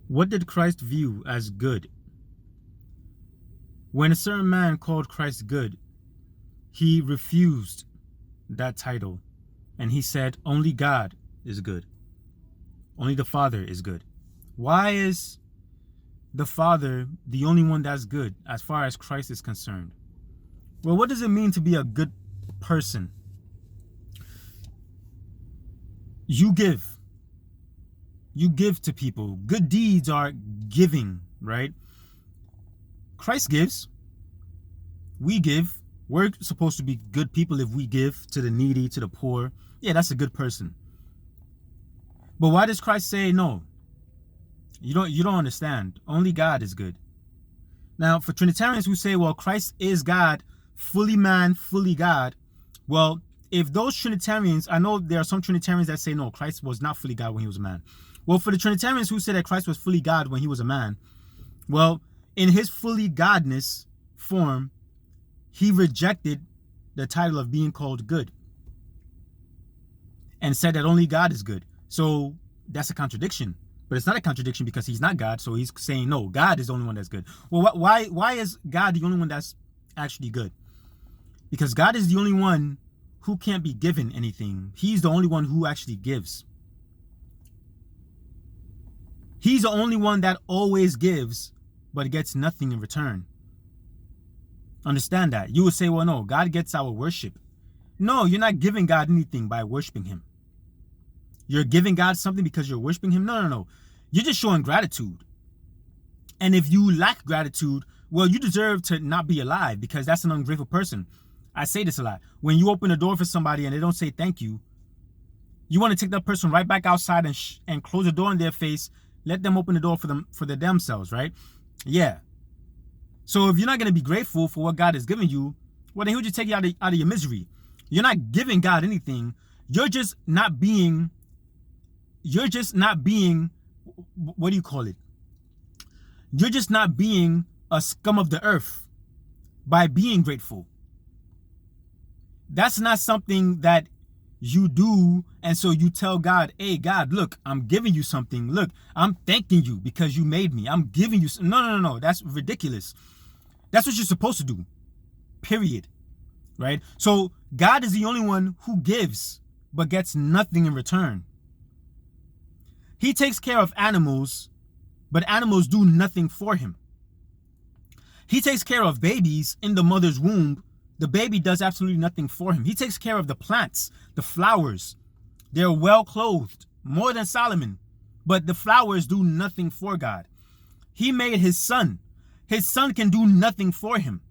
What did Christ view as good? When a certain man called Christ good, he refused that title and he said, only God is good. Only the Father is good. Why is the Father the only one that's good as far as Christ is concerned? Well, what does it mean to be a good person? You give. You give to people. Good deeds are giving, right? Christ gives. We give. We're supposed to be good people if we give to the needy, to the poor. Yeah, that's a good person. But why does Christ say no? You don't understand. Only God is good. Now, for Trinitarians who say, well, Christ is God, fully man, fully God. Well, if those Trinitarians, I know there are some Trinitarians that say, no, Christ was not fully God when he was a man. Well, for the Trinitarians who say that Christ was fully God when he was a man, well, in his fully godness form, he rejected the title of being called good and said that only God is good. So that's a contradiction. But it's not a contradiction because he's not God. So he's saying, no, God is the only one that's good. Well, why is God the only one that's actually good? Because God is the only one who can't be given anything. He's the only one who actually gives. He's the only one that always gives, but gets nothing in return. Understand that. You would say, well, no, God gets our worship. No, you're not giving God anything by worshiping him. You're giving God something because you're worshiping him? No. You're just showing gratitude. And if you lack gratitude, well, you deserve to not be alive because that's an ungrateful person. I say this a lot. When you open the door for somebody and they don't say thank you, you want to take that person right back outside and close the door in their face. Let them open the door for themselves, right? Yeah. So if you're not going to be grateful for what God has given you, well, then he'll just take you out of your misery. You're not giving God anything. You're just not being, what do you call it? You're just not being a scum of the earth by being grateful. That's not something that you do, and so you tell God, hey, God, look, I'm giving you something. Look, I'm thanking you because you made me. I'm giving you. No. That's ridiculous. That's what you're supposed to do, period, right? So God is the only one who gives but gets nothing in return. He takes care of animals, but animals do nothing for him. He takes care of babies in the mother's womb. The baby does absolutely nothing for him. He takes care of the plants, the flowers. They're well clothed, more than Solomon, but the flowers do nothing for God. He made his son. His son can do nothing for him.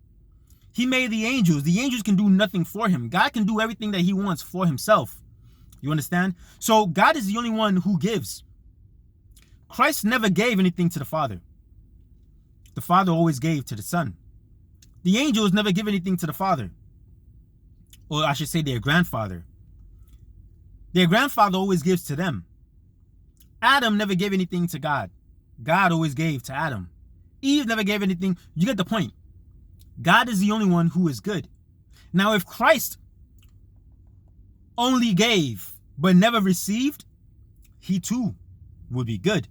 He made the angels. The angels can do nothing for him. God can do everything that he wants for himself. You understand? So God is the only one who gives. Christ never gave anything to the Father. The Father always gave to the Son. The angels never give anything to the Father. Or I should say their grandfather. Their grandfather always gives to them. Adam never gave anything to God. God always gave to Adam. Eve never gave anything. You get the point. God is the only one who is good. Now, if Christ only gave but never received, he too would be good.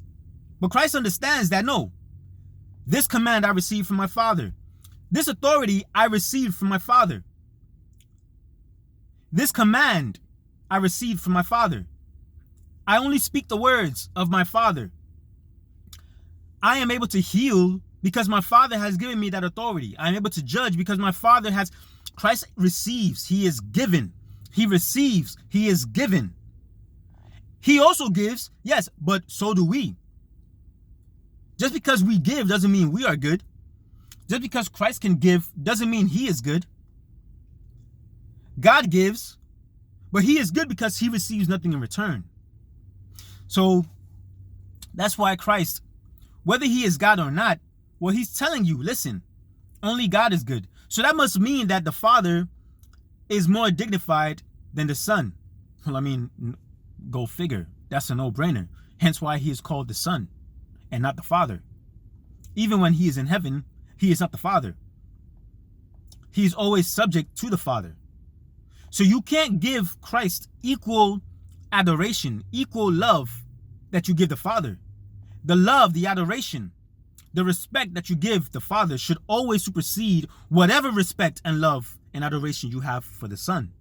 But Christ understands that no, this command I received from my Father. This authority I received from my Father. This command I received from my Father. I only speak the words of my Father. I am able to heal because my Father has given me that authority. I am able to judge because my Father has. Christ receives, he is given. He receives, he is given. He also gives, yes, but so do we. Just because we give doesn't mean we are good. Just because Christ can give doesn't mean he is good. God gives, but he is good because he receives nothing in return. So that's why Christ, whether he is God or not, well, he's telling you, listen, only God is good. So that must mean that the Father is more dignified than the Son. Well, I mean, go figure. That's a no-brainer. Hence why he is called the Son and not the Father. Even when he is in heaven, he is not the Father. He is always subject to the Father. So you can't give Christ equal adoration, equal love that you give the Father. The love, the adoration, the respect that you give the Father should always supersede whatever respect and love and adoration you have for the Son.